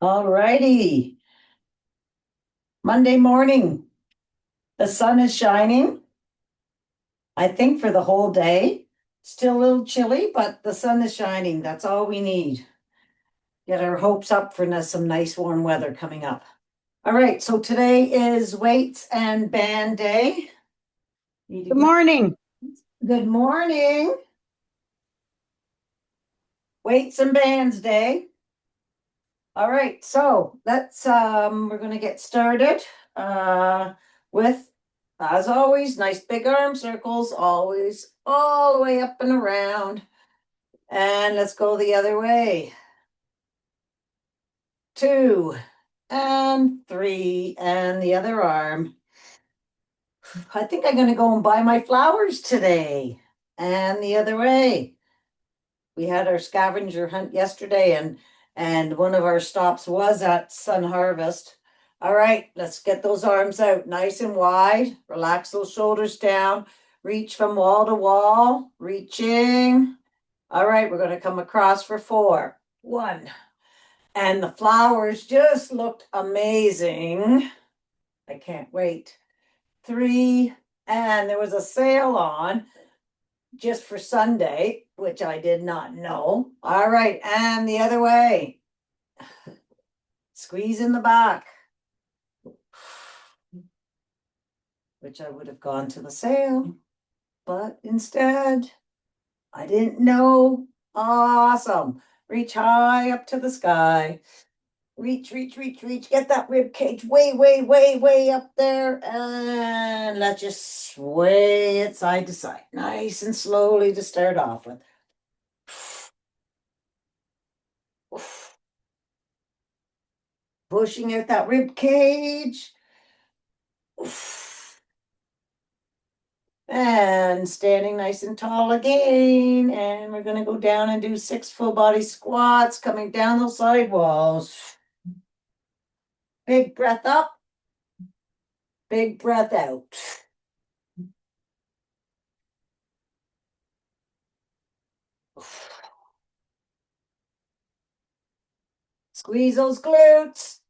All righty. Monday morning. The sun is shining, I think, for the whole day. Still a little chilly, but the sun is shining. That's all we need. Get our hopes up for some nice warm weather coming up. All right, so today is weights and band day. Need to Good get morning. good morning. Weights and bands day. All right, so let's we're gonna get started with, as always, nice big arm circles, always all the way up and around. And let's go the other way. 2 and 3 and the other arm. I think I'm gonna go and buy my flowers today. And the other way. We had our scavenger hunt yesterday, and one of our stops was at Sun Harvest. All right, let's get those arms out nice and wide. Relax those shoulders down. Reach from wall to wall. Reaching. All right, we're going to come across for 4. 1. And the flowers just looked amazing. I can't wait. 3. And there was a sale on just for Sunday, which I did not know. All right, and the other way. Squeeze in the back, which I would have gone to the sale, but instead, I didn't know. Awesome. Reach high up to the sky. Reach, reach, reach, reach. Get that rib cage way, way, way, way up there. And let's just sway it side to side. Nice and slowly to start off with. Pushing out that rib cage. And standing nice and tall again. And we're going to go down and do 6 full body squats, coming down those side walls. Big breath up, big breath out. Squeeze those glutes.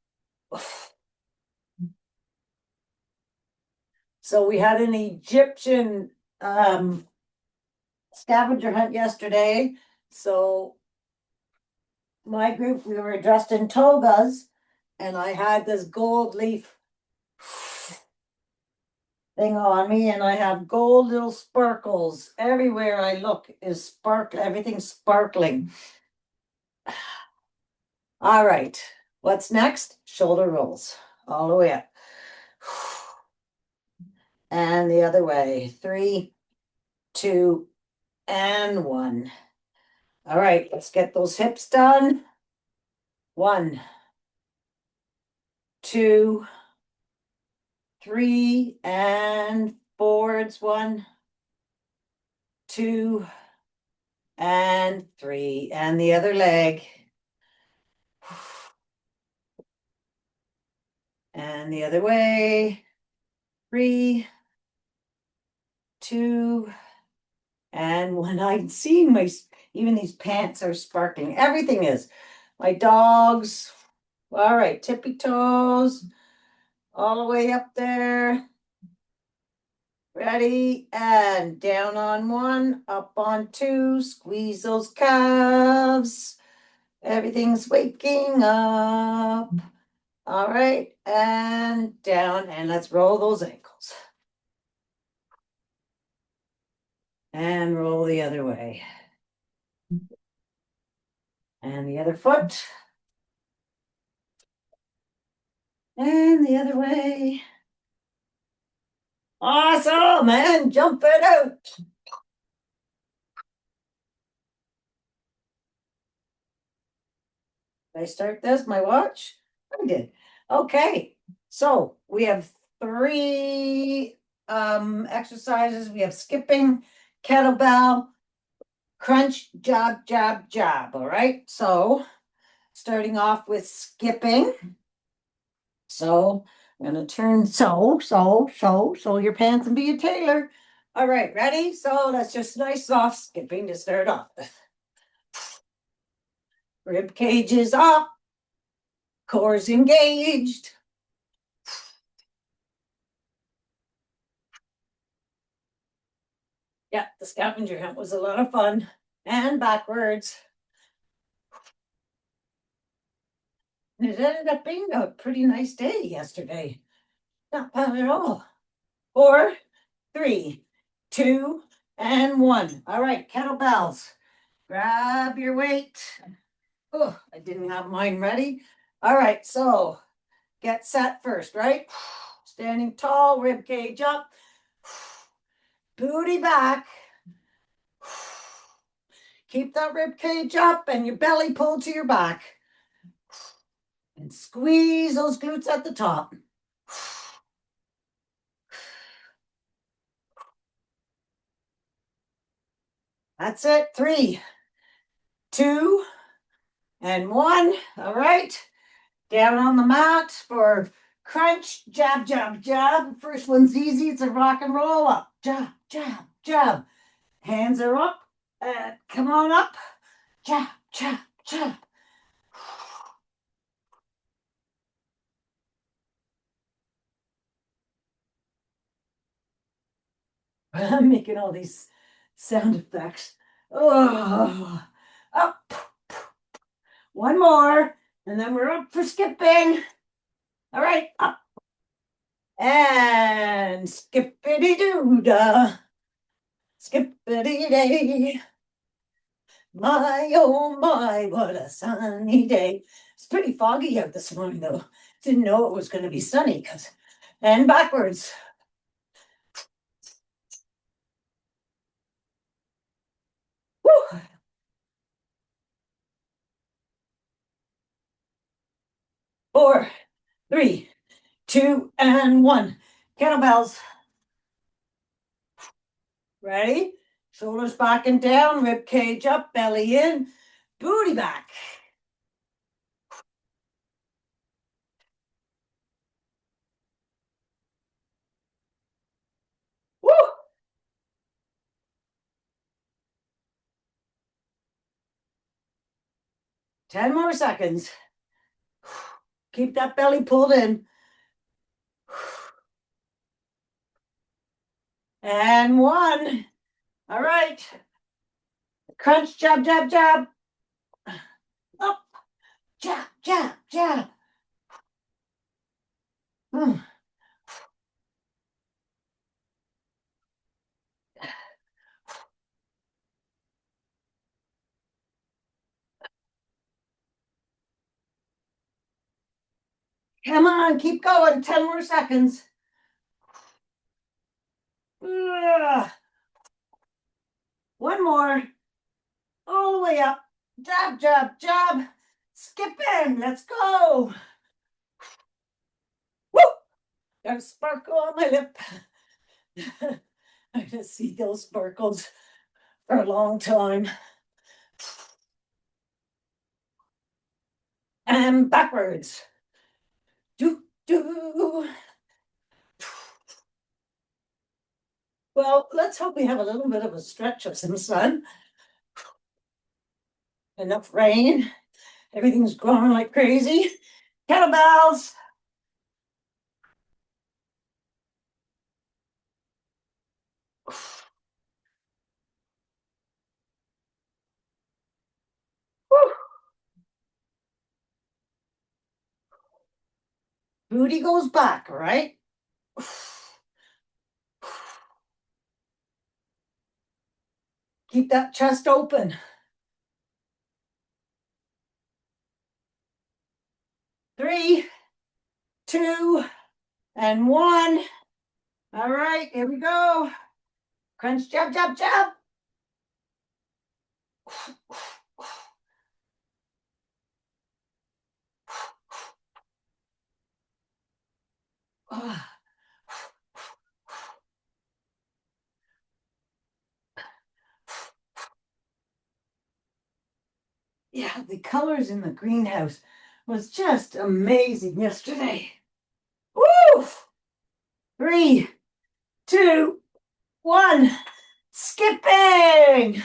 So we had an Egyptian scavenger hunt yesterday. So my group, we were dressed in togas, and I had this gold leaf thing on me, and I have gold little sparkles everywhere I look is sparkle, everything's sparkling. All right, what's next? Shoulder rolls all the way up. And the other way. 3, 2, and 1. All right, let's get those hips done. 1, 2, 3, and forwards. 1, 2, and 3. And the other leg. And the other way. 3, 2, and 1. I'm seeing even these pants are sparkling. Everything is. My dogs. All right, tippy toes all the way up there. Ready, and down on 1, up on 2. Squeeze those calves. Everything's waking up. All right, and down, and let's roll those ankles. And roll the other way. And the other foot. And the other way. Awesome, and jump it out. Did I start this, my watch? I did. Okay, so we have 3 exercises. We have skipping, kettlebell, crunch, jab, jab, jab. All right, so starting off with skipping. So I'm going to turn so your pants and be a tailor. All right, ready? So that's just nice soft skipping to start off with. Rib cage is up. Cores engaged. Yeah, the scavenger hunt was a lot of fun. And backwards. And it ended up being a pretty nice day yesterday. Not bad at all. 4, 3, 2, and 1. All right, kettlebells. Grab your weight. Oh, I didn't have mine ready. All right, so get set first, right? Standing tall, rib cage up, booty back. Keep that rib cage up and your belly pulled to your back. And squeeze those glutes at the top. That's it. 3, 2, and 1. All right. Down on the mat for crunch, jab, jab, jab. First one's easy. It's a rock and roll up. Jab, jab, jab. Hands are up. Come on up. Jab, jab, jab. I'm making all these sound effects. Oh, up. One more, and then we're up for skipping. All right, up. And skippity doo dah. Skippity day. My, oh my, what a sunny day. It's pretty foggy out this morning, though. Didn't know it was going to be sunny. And backwards. Woo. 4, 3, 2, and 1. Kettlebells. Ready? Shoulders back and down, rib cage up, belly in, booty back. Woo! 10 more seconds. Keep that belly pulled in. And 1. All right. Crunch, jab, jab, jab. Up, jab, jab, jab. Hmm. Come on, keep going. 10 more seconds. Ugh. One more. All the way up. Jab, jab, jab. Skip in. Let's go. Woo! Got a sparkle on my lip. I just see those sparkles for a long time. And backwards. Do, do. Well, let's hope we have a little bit of a stretch of some sun. Enough rain. Everything's growing like crazy. Kettlebells. Woo. Booty goes back, right? Keep that chest open. 3, 2, and 1. All right, here we go. Crunch, jab, jab, jab. Yeah, the colors in the greenhouse was just amazing yesterday. Woo! 3, 2, 1. Skipping.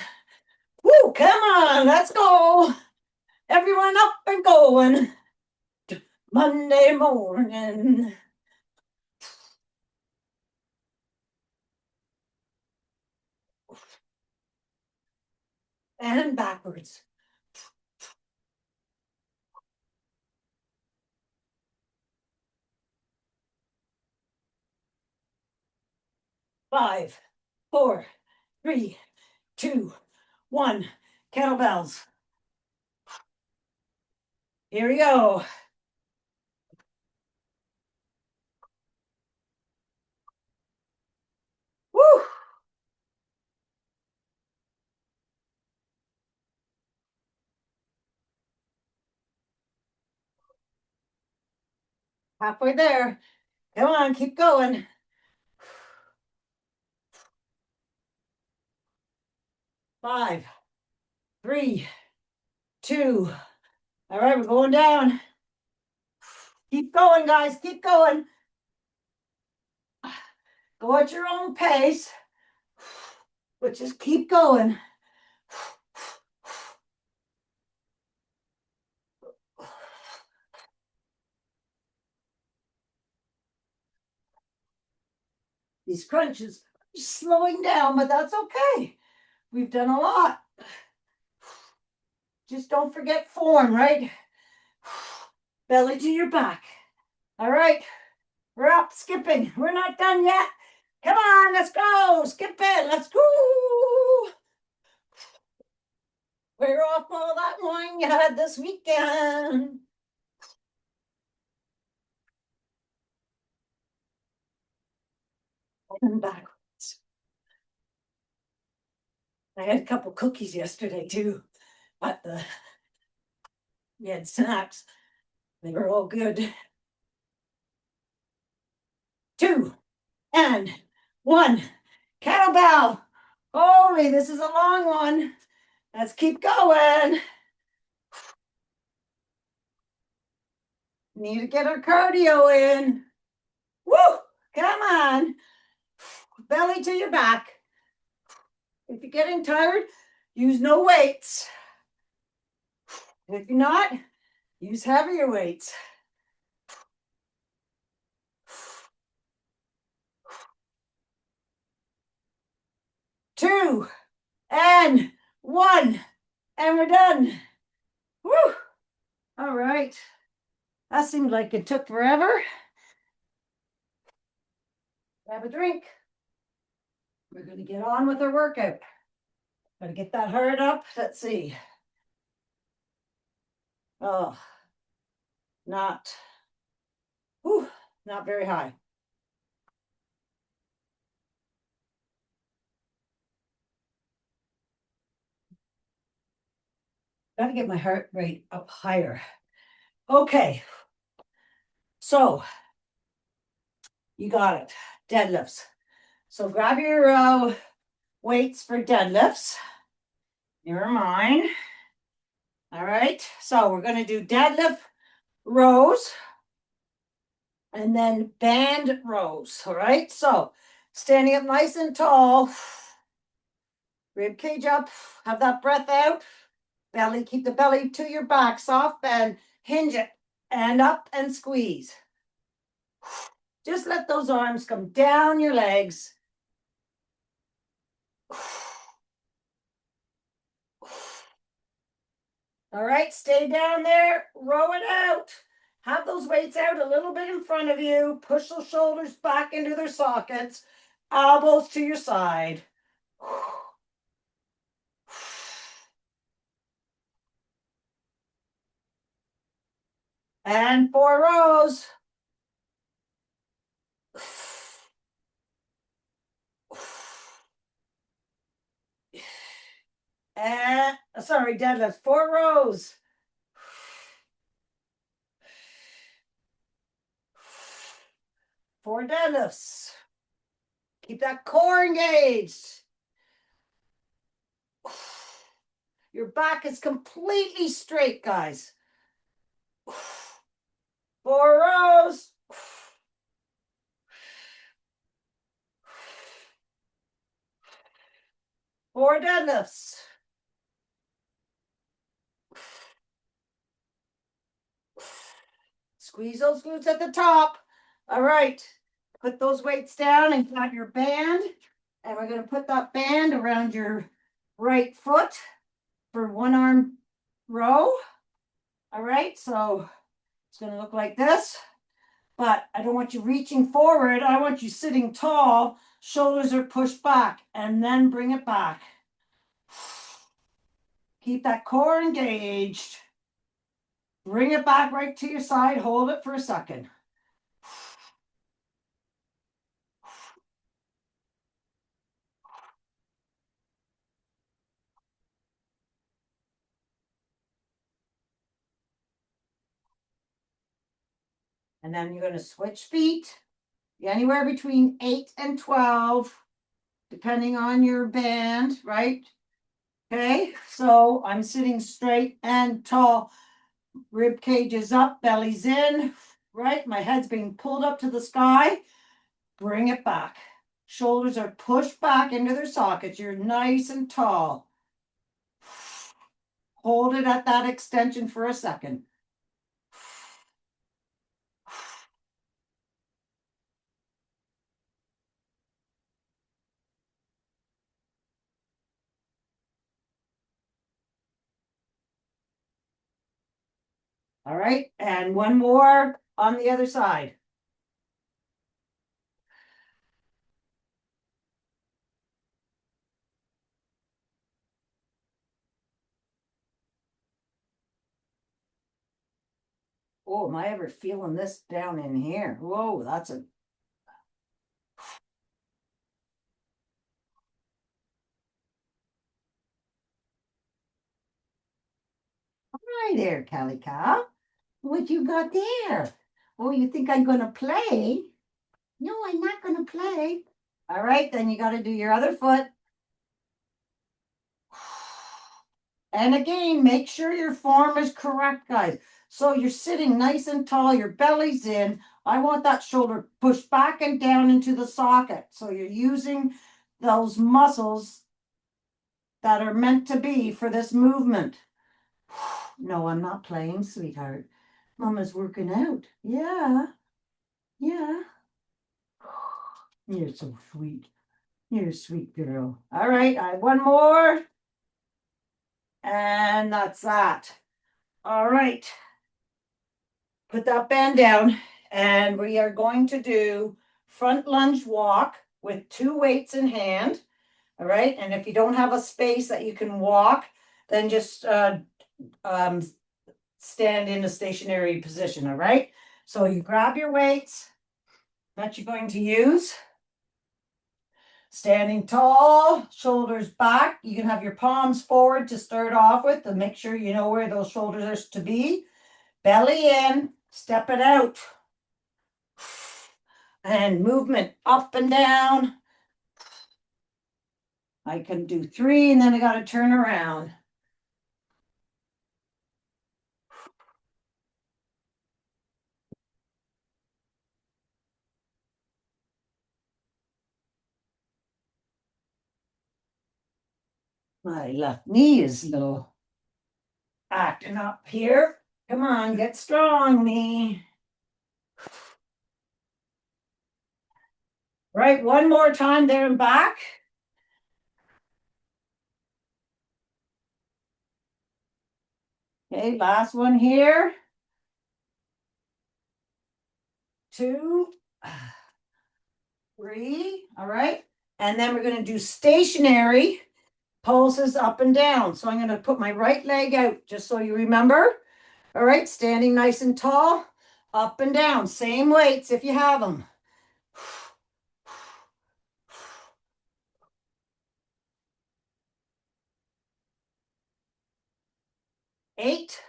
Woo, come on, let's go. Everyone up and going. Monday morning. And backwards. 5, 4, 3, 2, 1. Kettlebells. Here we go. Woo! Halfway there. Come on, keep going. 5, 3, 2. All right, we're going down. Keep going, guys. Keep going. Go at your own pace, but just keep going. These crunches are slowing down, but that's okay. We've done a lot. Just don't forget form, right? Belly to your back. All right, we're up skipping. We're not done yet. Come on, let's go. Skip it. Let's go. We're off all that wine you had this weekend. And backwards. I had a couple cookies yesterday too. At the we had snacks. They were all good. 2 and 1. Kettlebell. Holy, this is a long one. Let's keep going. Need to get our cardio in. Woo! Come on. Belly to your back. If you're getting tired, use no weights. If you're not, use heavier weights. 2 and 1. And we're done. Woo! All right. That seemed like it took forever. Have a drink. We're going to get on with our workout. Got to get that heart up. Let's see. Oh, not, whew, not very high. Got to get my heart rate up higher. Okay. So you got it. Deadlifts. So grab your weights for deadlifts. You're mine. All right. So we're going to do deadlift rows and then band rows. All right. So standing up nice and tall, rib cage up, have that breath out. Belly, keep the belly to your back, soft bend, hinge it, and up and squeeze. Just let those arms come down your legs. All right, stay down there, row it out. Have those weights out a little bit in front of you. Push those shoulders back into their sockets, elbows to your side. And 4 rows. And sorry, deadlift, 4 rows. Four deadlifts. Keep that core engaged. Your back is completely straight, guys. 4 rows. 4 deadlifts. Squeeze those glutes at the top. All right. Put those weights down and grab your band. And we're going to put that band around your right foot for one arm row. All right. So it's going to look like this. But I don't want you reaching forward. I want you sitting tall. Shoulders are pushed back and then bring it back. Keep that core engaged. Bring it back right to your side. Hold it for a second. And then you're going to switch feet. Anywhere between 8 and 12, depending on your band, right? Okay, so I'm sitting straight and tall. Rib cage is up, belly's in, right? My head's being pulled up to the sky. Bring it back. Shoulders are pushed back into their sockets. You're nice and tall. Hold it at that extension for a second. All right, and one more on the other side. Oh, am I ever feeling this down in here? Whoa, that's a hi there, Callie Cow. What you got there? Oh, you think I'm gonna play? No, I'm not gonna play. All right, then you got to do your other foot. And again, make sure your form is correct, guys. So you're sitting nice and tall, your belly's in. I want that shoulder pushed back and down into the socket. So you're using those muscles that are meant to be for this movement. No, I'm not playing, sweetheart. Mama's working out. Yeah, yeah. You're so sweet. You're a sweet girl. All right, I have one more. And that's that. All right. Put that band down. And we are going to do front lunge walk with 2 weights in hand. All right. And if you don't have a space that you can walk, then just stand in a stationary position. All right. So you grab your weights that you're going to use. Standing tall, shoulders back. You can have your palms forward to start off with to make sure you know where those shoulders are to be. Belly in, step it out. And movement up and down. I can do 3 and then I got to turn around. My left knee is a little acting up here. Come on, get strong, knee. Right, one more time there and back. Okay, last one here. 2, 3, all right. And then we're going to do stationary pulses up and down. So I'm going to put my right leg out just so you remember. All right, standing nice and tall, up and down. Same weights if you have them. 8.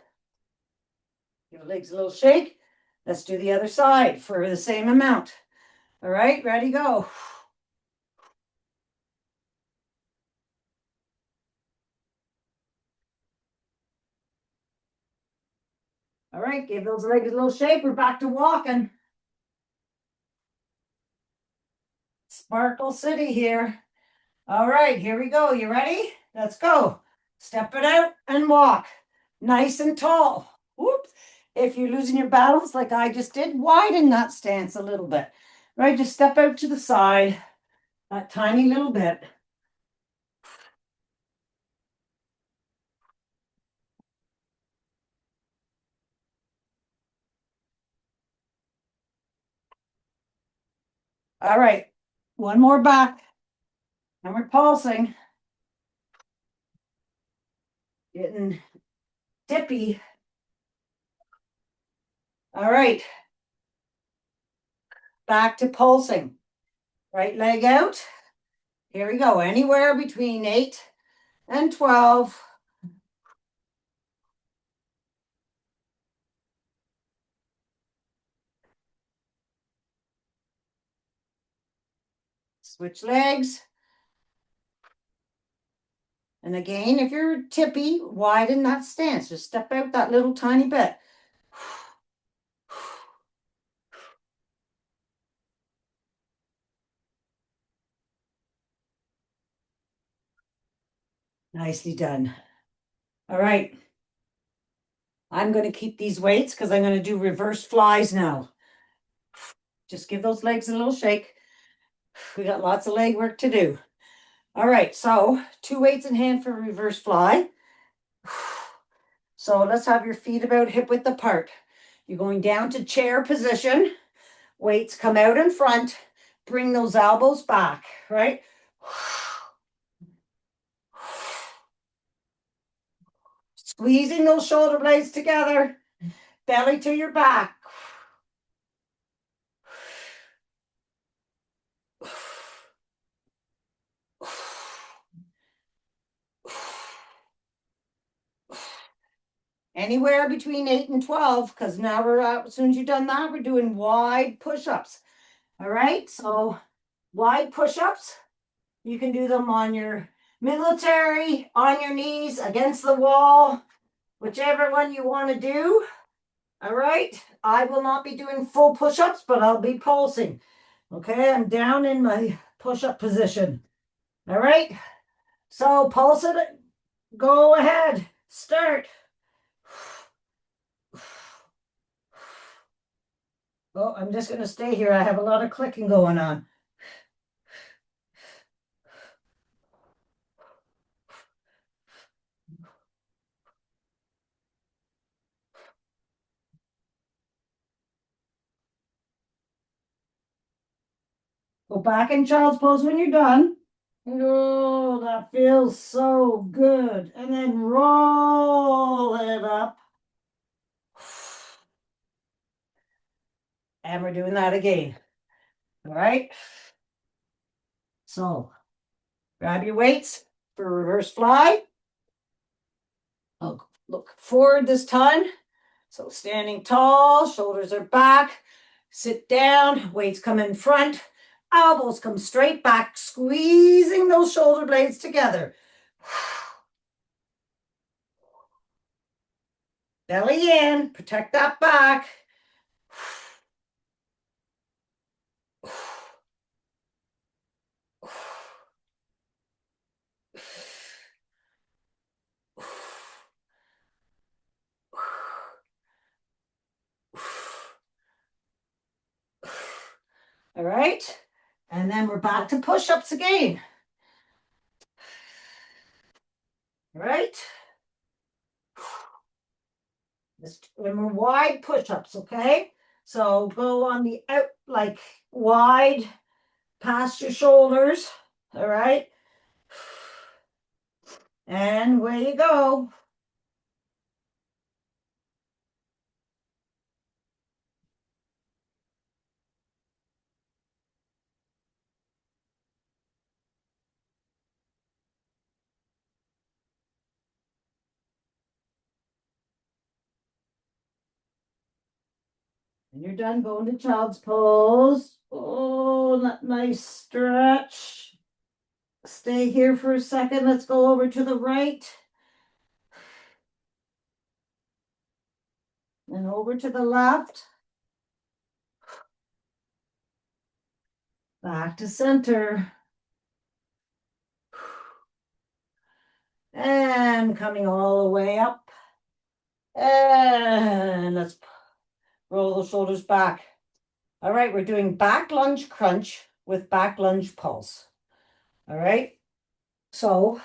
Give your legs a little shake. Let's do the other side for the same amount. All right, ready, go. All right, give those legs a little shake. We're back to walking. Sparkle City here. All right, here we go. You ready? Let's go. Step it out and walk. Nice and tall. Whoops. If you're losing your balance like I just did, widen that stance a little bit, right? Just step out to the side, that tiny little bit. All right, one more back, and we're pulsing, getting dippy. All right, back to pulsing. Right leg out. Here we go. Anywhere between 8 and 12. Switch legs. And again, if you're tippy, widen that stance. Just step out that little tiny bit. Nicely done. All right. I'm going to keep these weights because I'm going to do reverse flies now. Just give those legs a little shake. We got lots of leg work to do. All right. So 2 weights in hand for reverse fly. So let's have your feet about hip width apart. You're going down to chair position. Weights come out in front. Bring those elbows back, right? Squeezing those shoulder blades together. Belly to your back. Anywhere between 8 and 12, because now we're as soon as you've done that, we're doing wide push-ups. All right, so wide push-ups, you can do them on your military, on your knees, against the wall, whichever one you want to do. All right, I will not be doing full push-ups, but I'll be pulsing. Okay, I'm down in my push-up position. All right, so pulse it. Go ahead, start. Oh, I'm just going to stay here. I have a lot of clicking going on. Go back in child's pose when you're done. Oh, that feels so good. And then roll it up. And we're doing that again. All right. So grab your weights for reverse fly. I'll look forward this time. So standing tall, shoulders are back. Sit down, weights come in front. Elbows come straight back, squeezing those shoulder blades together. Belly in, protect that back. All right, and then we're back to push-ups again. All right. When we're wide push-ups, okay? So go on the out, like wide past your shoulders. All right. And away you go. And you're done going to child's pose. Oh, that nice stretch. Stay here for a second. Let's go over to the right. And over to the left. Back to center. And coming all the way up. And let's roll the shoulders back. All right, we're doing back lunge crunch with back lunge pulse. All right, so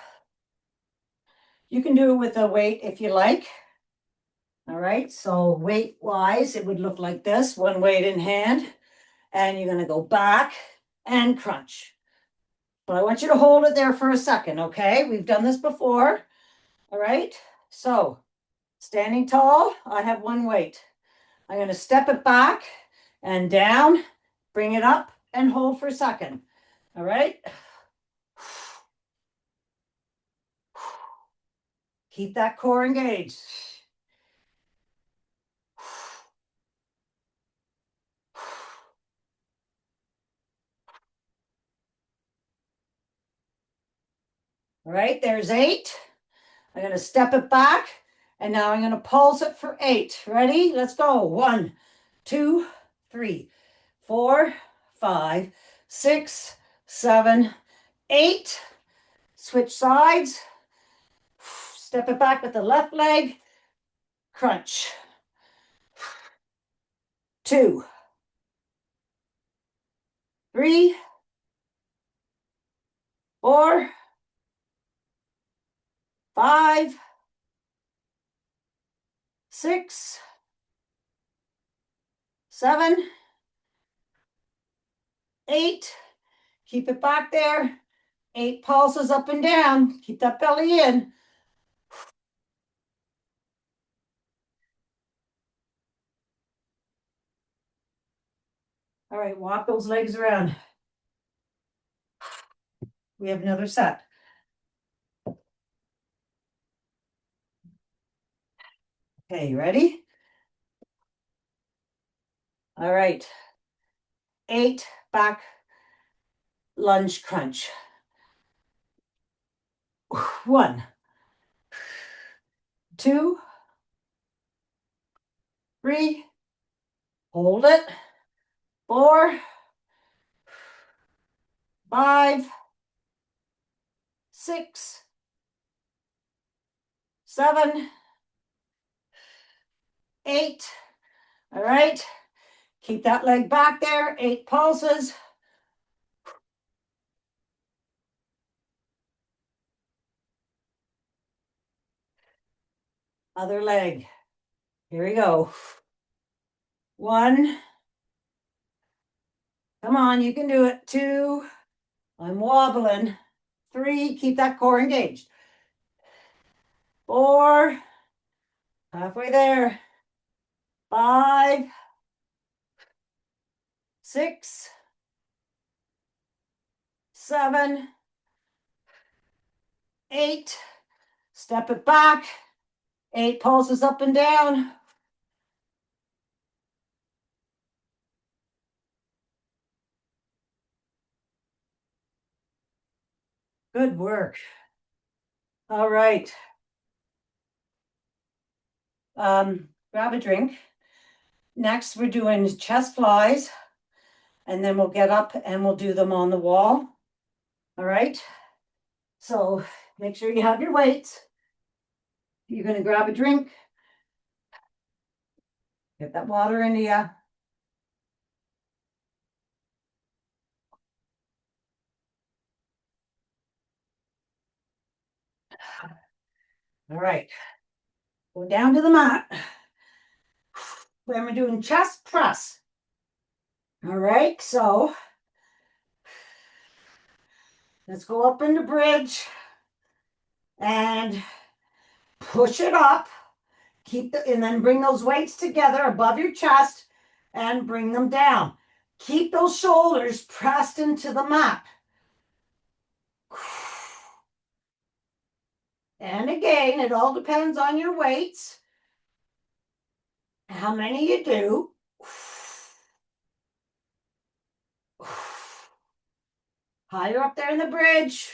you can do it with a weight if you like. All right, so weight wise, it would look like this, one weight in hand, and you're going to go back and crunch. But I want you to hold it there for a second, okay? We've done this before. All right, so standing tall, I have one weight. I'm going to step it back and down, bring it up and hold for a second. All right. Keep that core engaged. All right, there's 8. I'm going to step it back and now I'm going to pulse it for 8. Ready? Let's go. 1, 2, 3, 4, 5, 6, 7, 8. Switch sides. Step it back with the left leg. Crunch. 2, 3, 4, 5, 6, 7, 8. Keep it back there. 8 pulses up and down. Keep that belly in. All right, walk those legs around. We have another set. Okay, you ready? All right. 8 back lunge crunch. 1, 2, 3, hold it. 4, 5, 6, 7, 8. All right. Keep that leg back there. 8 pulses. Other leg. Here we go. 1. Come on, you can do it. 2. I'm wobbling. 3. Keep that core engaged. 4. Halfway there. 5, 6, 7, 8. Step it back. 8 pulses up and down. Good work. All right. Grab a drink. Next, we're doing chest flies, and then we'll get up and we'll do them on the wall. All right. So make sure you have your weights. You're going to grab a drink. Get that water into you. All right. Go down to the mat. Then we're doing chest press. All right. So let's go up in the bridge and push it up. And then bring those weights together above your chest and bring them down. Keep those shoulders pressed into the mat. And again, it all depends on your weights, how many you do. Higher up there in the bridge.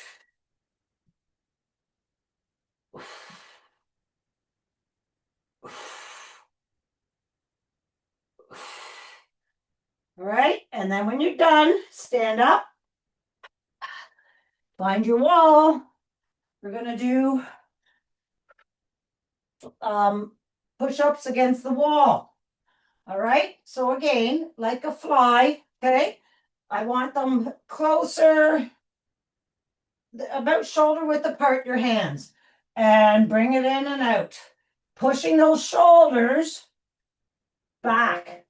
All right, and then when you're done, stand up, find your wall. We're going to do push-ups against the wall. All right, so again, like a fly, okay? I want them closer, about shoulder width apart, your hands, and bring it in and out. Pushing those shoulders back.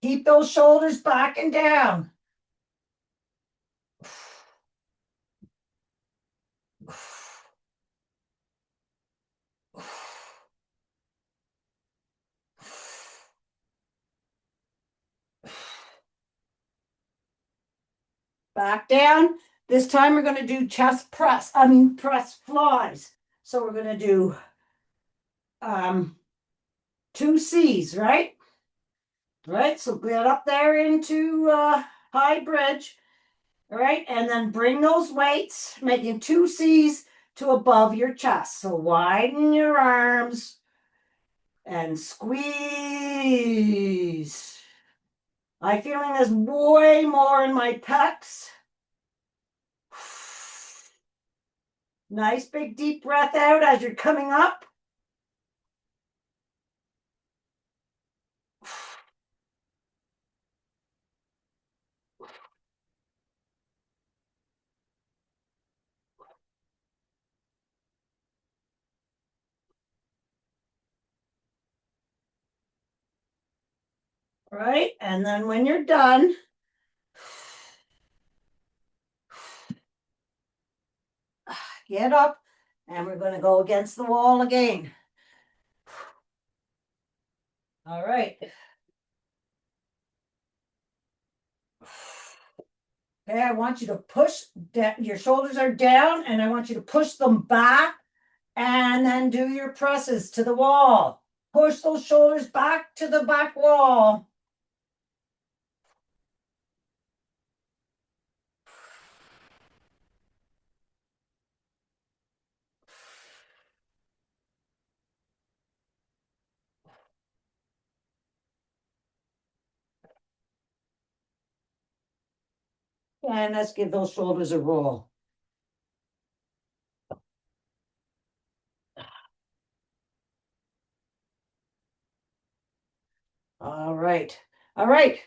Keep those shoulders back and down. Back down. This time we're going to do chest press. Press flies. So we're going to do 2 C's, right? Right. So get up there into high bridge. All right. And then bring those weights, making 2 C's to above your chest. So widen your arms and squeeze. I'm feeling this way more in my pecs. Nice big deep breath out as you're coming up. All right, and then when you're done, get up and we're going to go against the wall again. All right. Okay, I want you to push, your shoulders are down, and I want you to push them back and then do your presses to the wall. Push those shoulders back to the back wall. And let's give those shoulders a roll. All right. All right.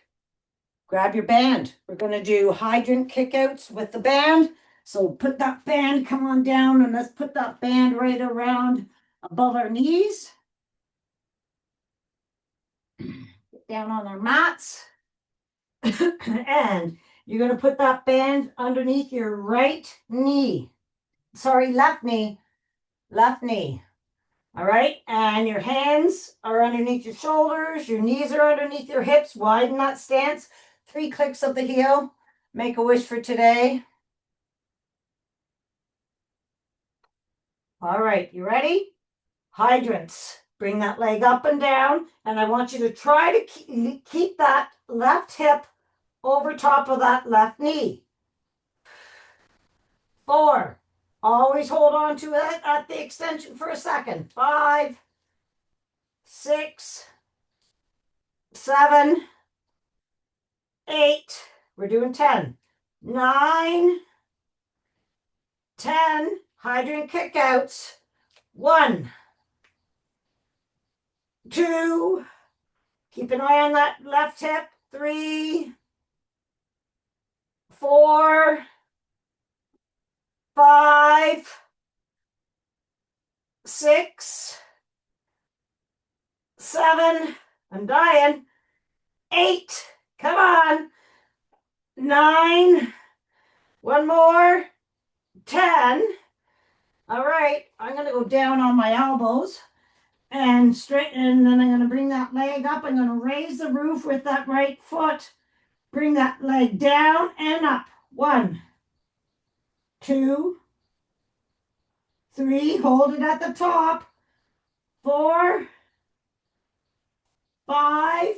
Grab your band. We're going to do hydrant kickouts with the band. So put that band, come on down, and let's put that band right around above our knees. Get down on our mats. And you're going to put that band underneath your right knee. Sorry, left knee. Left knee. All right. And your hands are underneath your shoulders. Your knees are underneath your hips. Widen that stance. 3 clicks of the heel. Make a wish for today. All right. You ready? Hydrants. Bring that leg up and down. And I want you to try to keep that left hip over top of that left knee. 4. Always hold on to it at the extension for a second. 5, 6, 7, 8. We're doing 10. 9, 10. Hydrant kickouts. 1, 2. Keep an eye on that left hip. 3, 4, 5, 6, 7. I'm dying. 8. Come on. 9. One more. 10. All right. I'm going to go down on my elbows and straighten, and then I'm going to bring that leg up. I'm going to raise the roof with that right foot. Bring that leg down and up. 1, 2, 3. Hold it at the top. 4, 5,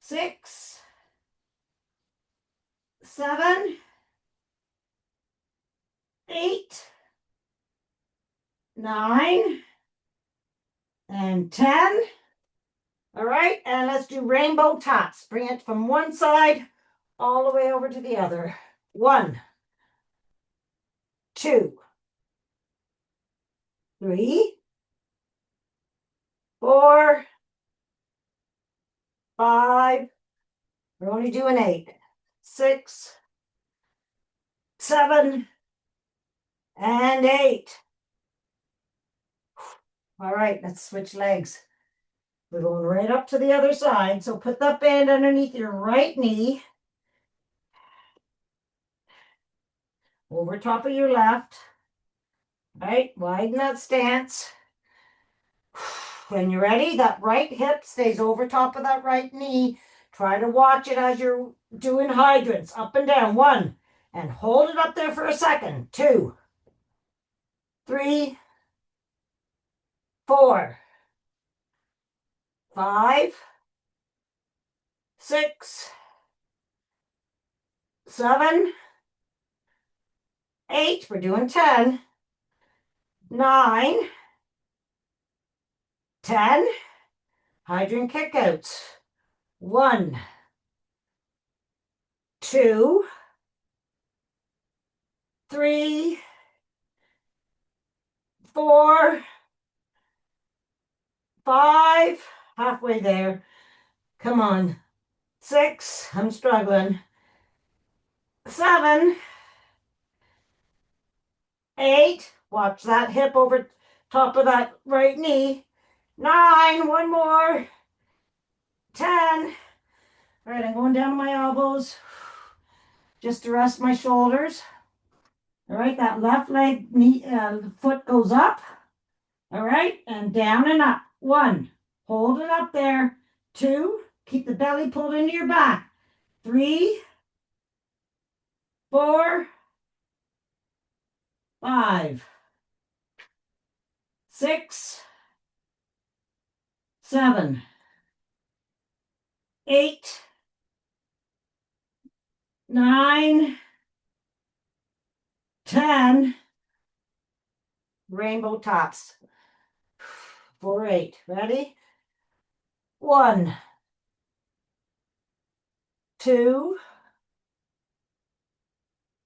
6, 7, 8, 9, and 10. All right, and let's do rainbow taps. Bring it from one side all the way over to the other. 1, 2, 3, 4, 5, we're only doing 8, 6, 7, and 8. All right, let's switch legs. We're going right up to the other side. So put that band underneath your right knee, over top of your left. Right, widen that stance. When you're ready, that right hip stays over top of that right knee. Try to watch it as you're doing hydrants, up and down. 1, and hold it up there for a second. 2, 3, 4, 5, 6, 7, 8. We're doing 10, 9, 10. Hydrant kickouts. 1, 2, 3, 4, 5. Halfway there. Come on. 6. I'm struggling. 7, 8. Watch that hip over top of that right knee. 9. One more. 10. All right, I'm going down to my elbows just to rest my shoulders. All right, that left leg knee, foot goes up. All right, and down and up. 1, hold it up there. 2, keep the belly pulled into your back. 3, 4, 5, 6, 7, 8, 9, 10. Rainbow tops. For 8. Ready? 1, 2,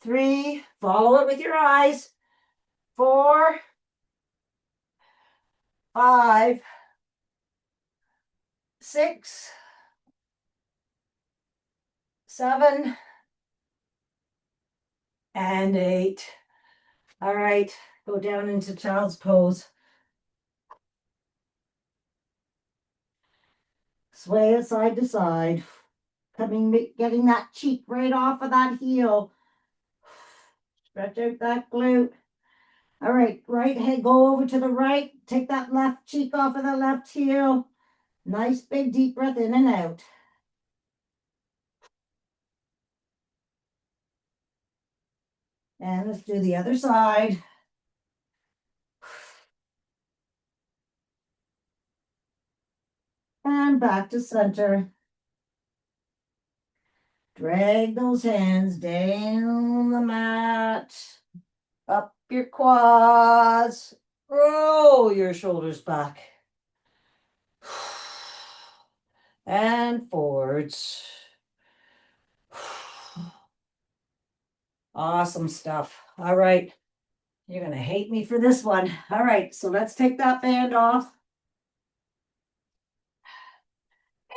3. Follow it with your eyes. 4, 5, 6, 7, and 8. All right, go down into child's pose. Sway it side to side. Getting that cheek right off of that heel. Stretch out that glute. All right, right head, go over to the right. Take that left cheek off of the left heel. Nice big deep breath in and out. And let's do the other side. And back to center. Drag those hands down the mat. Up your quads. Roll your shoulders back. And forwards. Awesome stuff. All right. You're going to hate me for this one. All right. So let's take that band off.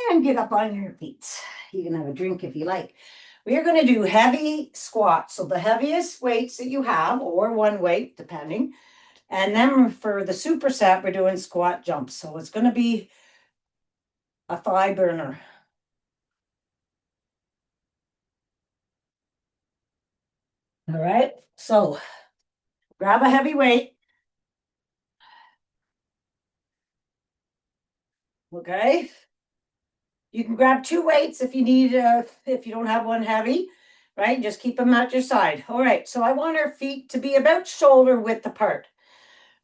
And get up on your feet. You can have a drink if you like. We are going to do heavy squats. So the heaviest weights that you have, or one weight, depending. And then for the superset, we're doing squat jumps. So it's going to be a thigh burner. All right. So grab a heavy weight. Okay. You can grab 2 weights if you need, if you don't have one heavy, right? Just keep them at your side. All right. So I want our feet to be about shoulder width apart.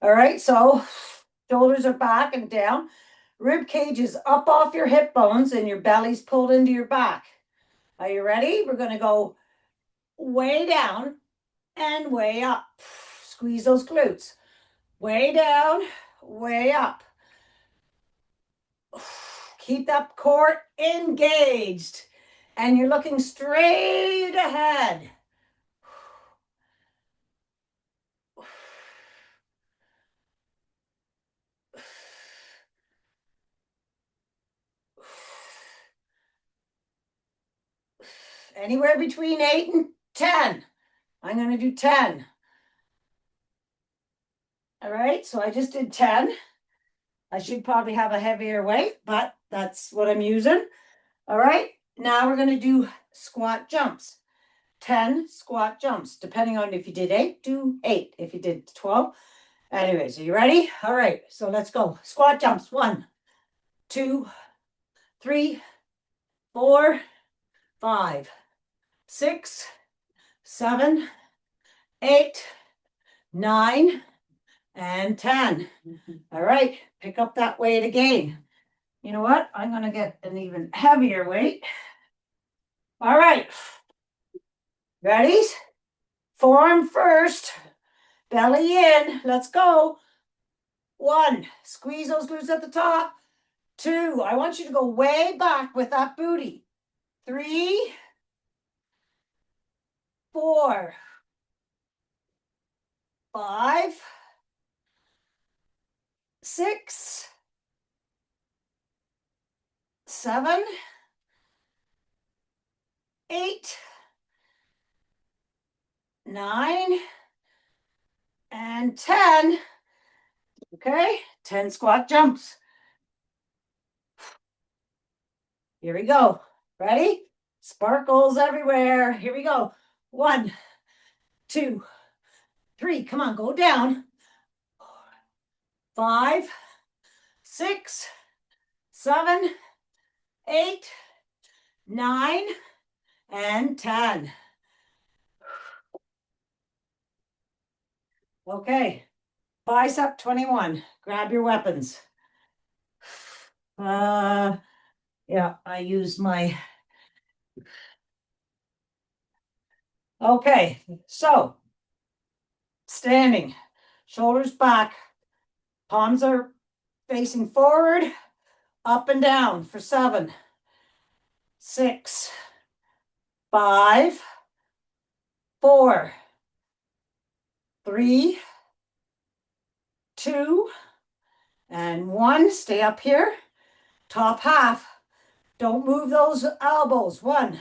All right. So shoulders are back and down. Rib cage is up off your hip bones and your belly's pulled into your back. Are you ready? We're going to go way down and way up. Squeeze those glutes. Way down, way up. Keep that core engaged. And you're looking straight ahead. anywhere between 8 and 10. I'm going to do 10. All right, so I just did 10. I should probably have a heavier weight, but that's what I'm using. All right, now we're going to do squat jumps. 10 squat jumps, depending on if you did 8, do 8. If you did 12. Anyways, are you ready? All right, so let's go. Squat jumps. 1, 2, 3, 4, 5, 6, 7, 8, 9, and 10. All right, pick up that weight again. You know what? I'm going to get an even heavier weight. All right. Ready? Forearm first. Belly in. Let's go. 1. Squeeze those glutes at the top. 2. I want you to go way back with that booty. 3, 4, 5, 6, 7, 8, 9, and 10. Okay, 10 squat jumps. Here we go. Ready? Sparkles everywhere. Here we go. 1, 2, 3. Come on, go down. 5, 6, 7, 8, 9, and 10. Okay, bicep 21. Grab your weapons. Yeah, I use my. Okay, so standing, shoulders back, palms are facing forward, up and down for 7, 6, 5, 4, 3, 2, and 1. Stay up here. Top half. Don't move those elbows. 1.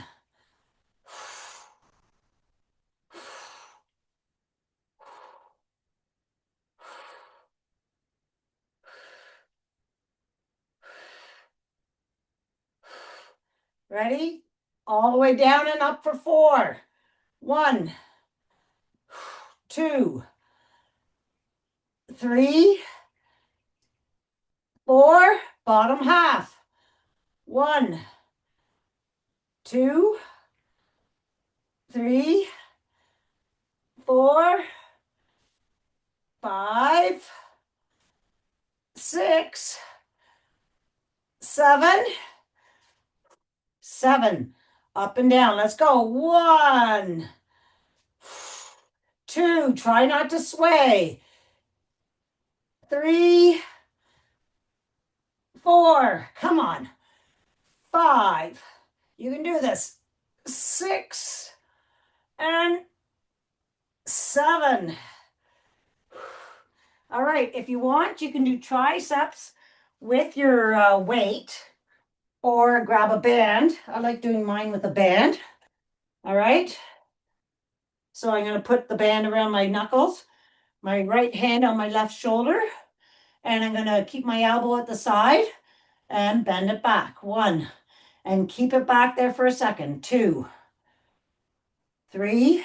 Ready? All the way down and up for 4. 1, 2, 3, 4. Bottom half. 1, 2, 3, 4, 5, 6, 7. 7. Up and down. Let's go. 1, 2. Try not to sway. 3, 4. Come on. 5. You can do this. 6 and 7. All right. If you want, you can do triceps with your weight or grab a band. I like doing mine with a band. All right. So I'm going to put the band around my knuckles, my right hand on my left shoulder, and I'm going to keep my elbow at the side and bend it back. 1, and keep it back there for a second. 2, 3,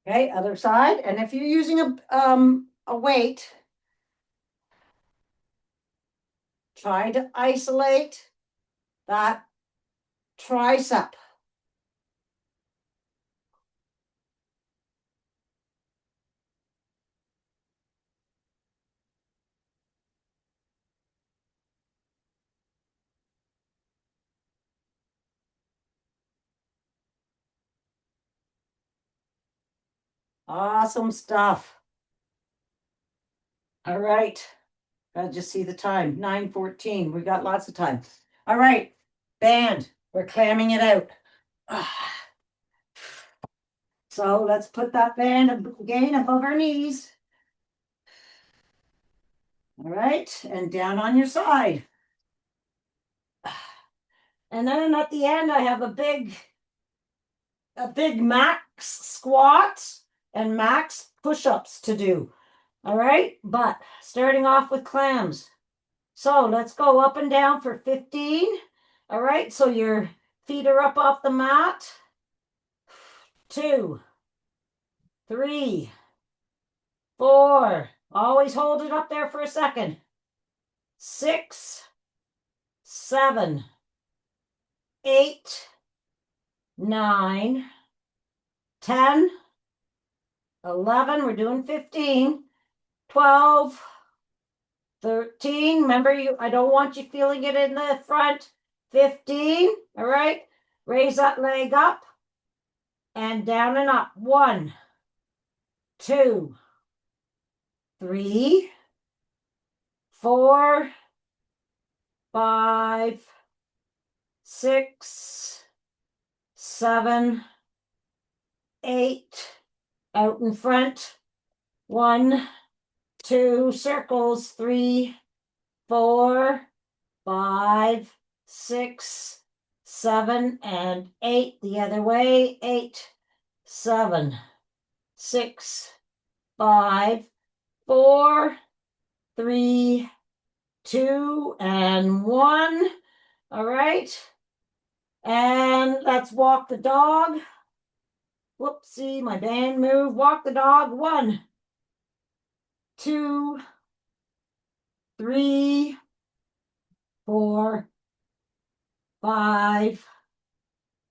okay, other side. And if you're using a weight, try to isolate that tricep. Awesome stuff. All right. I just see the time, 9:14. We got lots of time. All right, band. We're clamming it out. So let's put that band again above our knees. All right, and down on your side. And then at the end, I have a big max squat and max push-ups to do. All right, but starting off with clams. So let's go up and down for 15. All right, so your feet are up off the mat. 2, 3, 4. Always hold it up there for a second. 6, 7, 8, 9, 10, 11. We're doing 15, 12, 13. Remember, I don't want you feeling it in the front. 15. All right. Raise that leg up and down and up. 1, 2, 3, 4, 5, 6, 7, 8. Out in front. 1, 2 circles. 3, 4, 5, 6, 7, and 8. The other way. 8, 7, 6, 5, 4, 3, 2, and 1. All right. And let's walk the dog. Whoopsie, my band moved. Walk the dog. 1, 2, 3, 4, 5,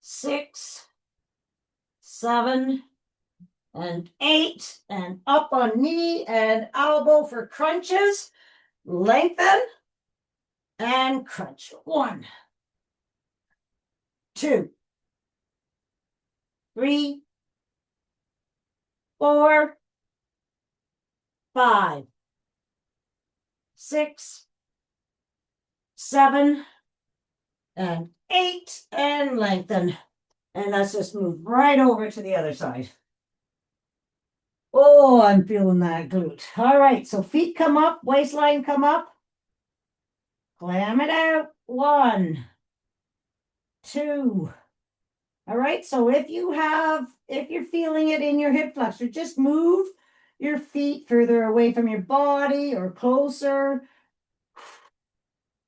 6, 7, and 8. And up on knee and elbow for crunches. Lengthen and crunch. 1, 2, 3, 4, 5, 6, 7, and 8, and lengthen. And let's just move right over to the other side. Oh, I'm feeling that glute. All right, so feet come up, waistline come up. Clam it out. 1, 2. All right, so if you're feeling it in your hip flexor, just move your feet further away from your body or closer.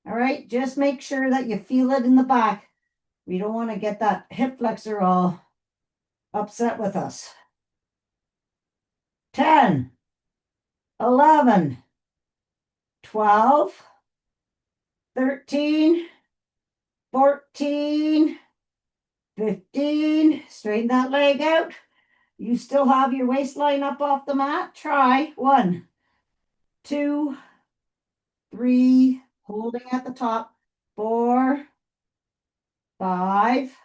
All right, just make sure that you feel it in the back. We don't want to get that hip flexor all upset with us. 10, 11, 12, 13, 14, 15. Straighten that leg out. You still have your waistline up off the mat. Try. 1, 2, 3, holding at the top. 4, 5,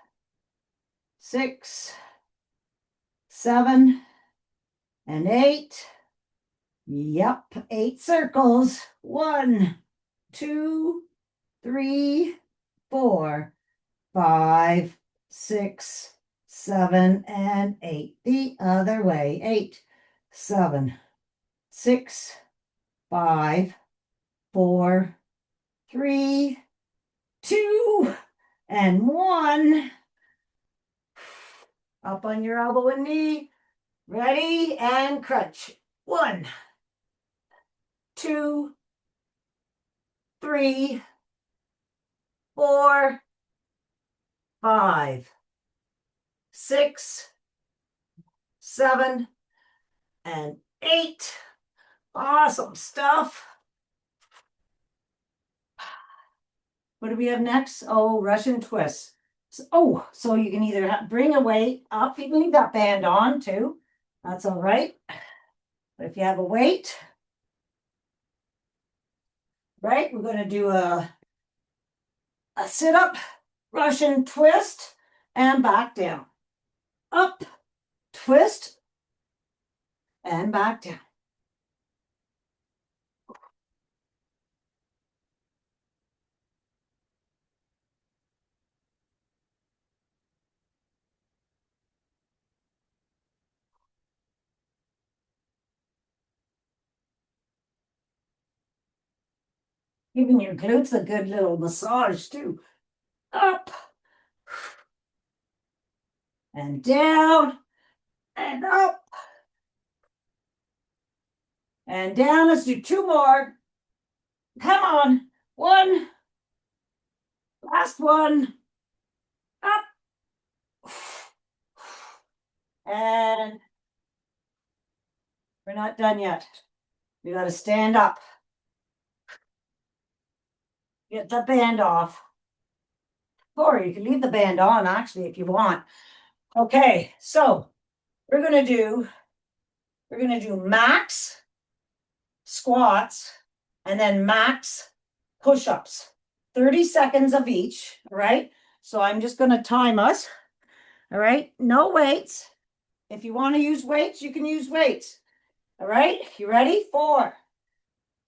6, 7, and 8. Yep, 8 circles. 1, 2, 3, 4, 5, 6, 7, and 8. The other way. 8, 7, 6, 5, 4, 3, 2, and 1. Up on your elbow and knee. Ready and crunch. 1, 2, 3, 4, 5, 6, 7, and 8. Awesome stuff. What do we have next? Oh, Russian twist. So you can either bring a weight up. You can leave that band on too. That's all right. But if you have a weight, right, we're going to do a sit-up Russian twist and back down. Up, twist, and back down. Giving your glutes a good little massage too. Up and down and up and down. Let's do two more. Come on. One. Last one. Up. And we're not done yet. We got to stand up. Get the band off. Or you can leave the band on actually if you want. Okay, so we're gonna do max squats and then max push-ups. 30 seconds of each, all right? So I'm just gonna time us. All right, no weights. If you want to use weights, you can use weights. All right, you ready? 4,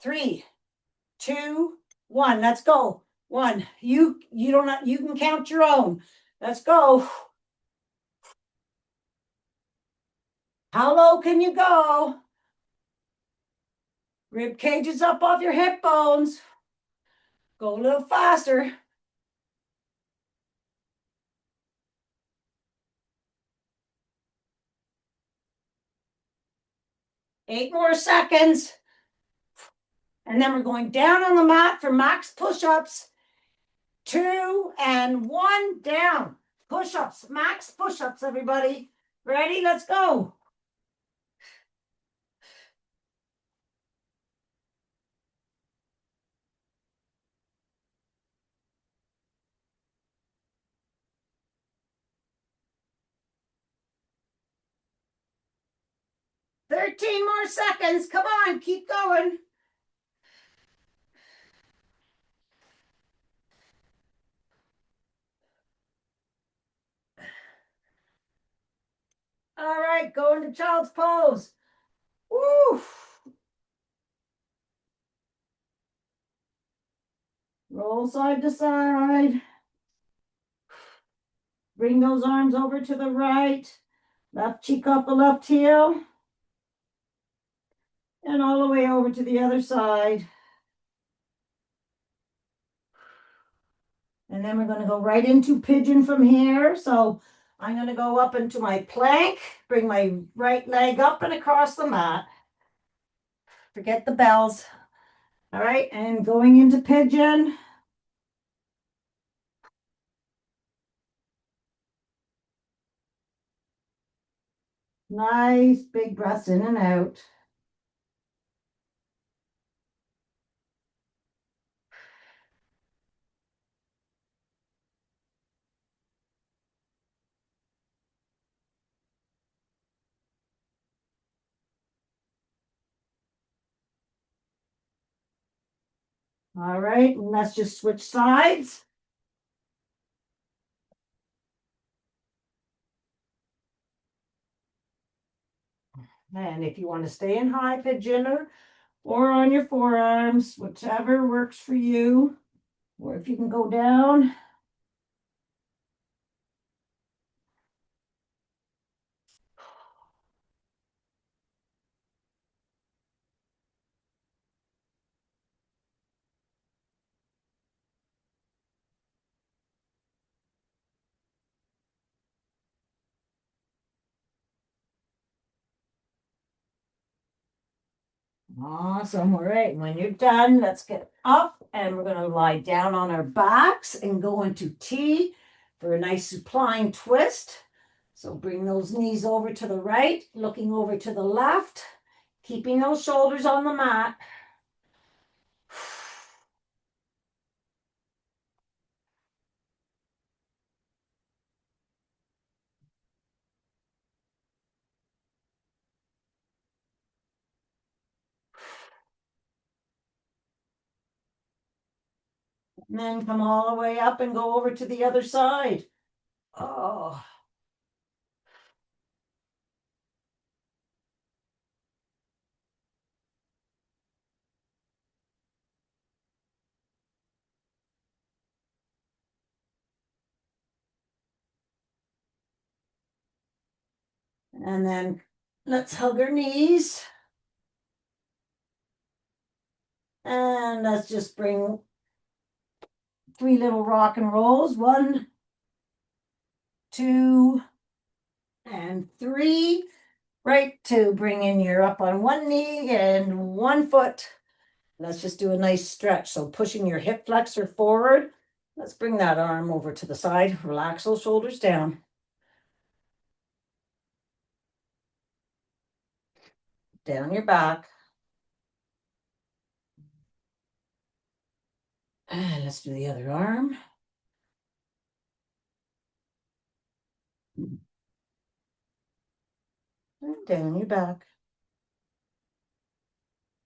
3, 2, 1. Let's go. One. You don't you can count your own. Let's go. How low can you go? Rib cage is up off your hip bones. Go a little faster. 8 more seconds. And then we're going down on the mat for max push-ups. 2 and 1 down. Push-ups, max push-ups, everybody. Ready? Let's go. Thirteen more seconds. Come on, keep going. All right, go into child's pose. Woo! Roll side to side. Bring those arms over to the right. Left cheek off the left heel. And all the way over to the other side. And then we're going to go right into pigeon from here. So I'm going to go up into my plank, bring my right leg up and across the mat. Forget the bells. All right, and going into pigeon. Nice big breaths in and out. All right, and let's just switch sides. And if you want to stay in high pigeon or on your forearms, whichever works for you, or if you can go down. Awesome. All right. When you're done, let's get up and we're going to lie down on our backs and go into T for a nice supine twist. So bring those knees over to the right, looking over to the left, keeping those shoulders on the mat. And then come all the way up and go over to the other side. Oh. And then let's hug our knees. And let's just bring 3 little rock and rolls. 1, 2, and 3. Right, to bring in your up on one knee and 1 foot. Let's just do a nice stretch. So pushing your hip flexor forward. Let's bring that arm over to the side. Relax those shoulders down. Down your back. And let's do the other arm. And down your back.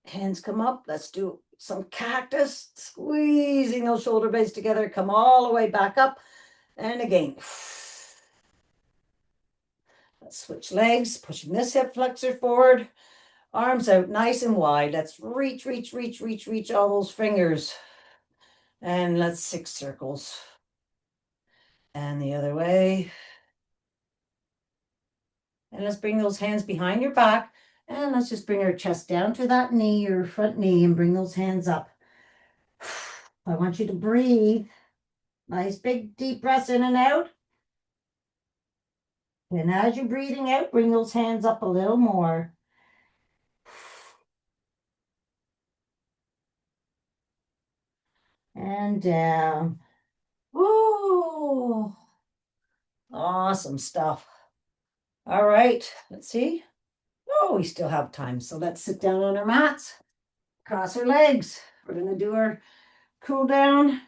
Hands come up. Let's do some cactus. Squeezing those shoulder blades together. Come all the way back up. And again. Let's switch legs. Pushing this hip flexor forward. Arms out nice and wide. Let's reach, reach, reach, reach, reach all those fingers. And let's 6 circles. And the other way. And let's bring those hands behind your back. And let's just bring our chest down to that knee, your front knee, and bring those hands up. I want you to breathe. Nice big deep breaths in and out. And as you're breathing out, bring those hands up a little more. And down. Woo! Awesome stuff. All right, let's see. Oh, we still have time. So let's sit down on our mats, cross our legs. We're going to do our cool down.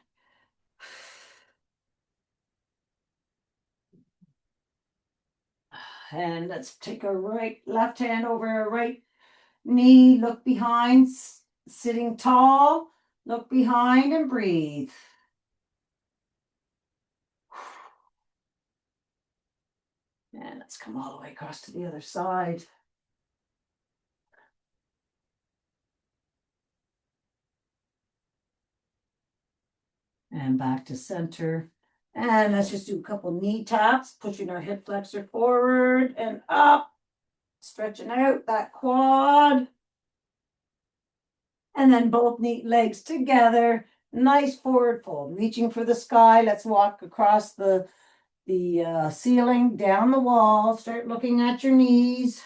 And let's take our left hand over our right knee, look behind, sitting tall, look behind and breathe. And let's come all the way across to the other side. And back to center. And let's just do a couple knee taps, pushing our hip flexor forward and up, stretching out that quad. And then both legs together, nice forward fold, reaching for the sky. Let's walk across the ceiling, down the wall, start looking at your knees.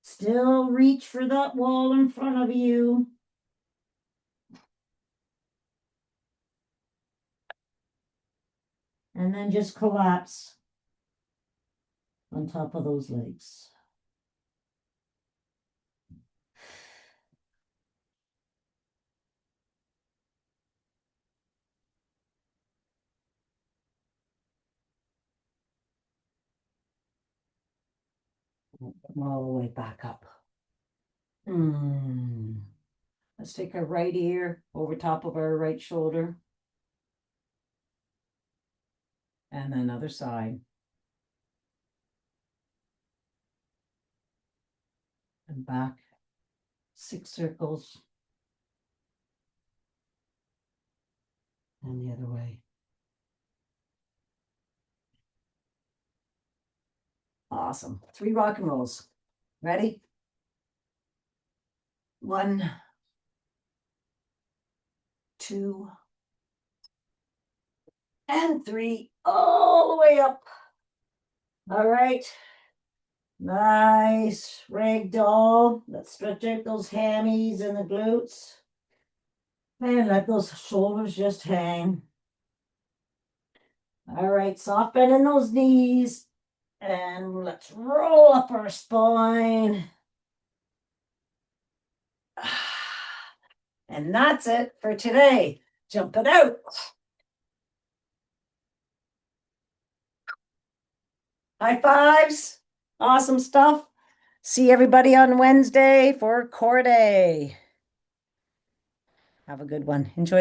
Still reach for that wall in front of you. And then just collapse on top of those legs. Come all the way back up. Let's take our right ear over top of our right shoulder. And then other side. And back. 6 circles. And the other way. Awesome. 3 rock and rolls. Ready? 1, 2, and 3. All the way up. All right. Nice ragdoll. Let's stretch out those hammies and the glutes. And let those shoulders just hang. All right, soft bend in those knees. And let's roll up our spine. And that's it for today. Jump it out. High fives. Awesome stuff. See everybody on Wednesday for core day. Have a good one. Enjoy.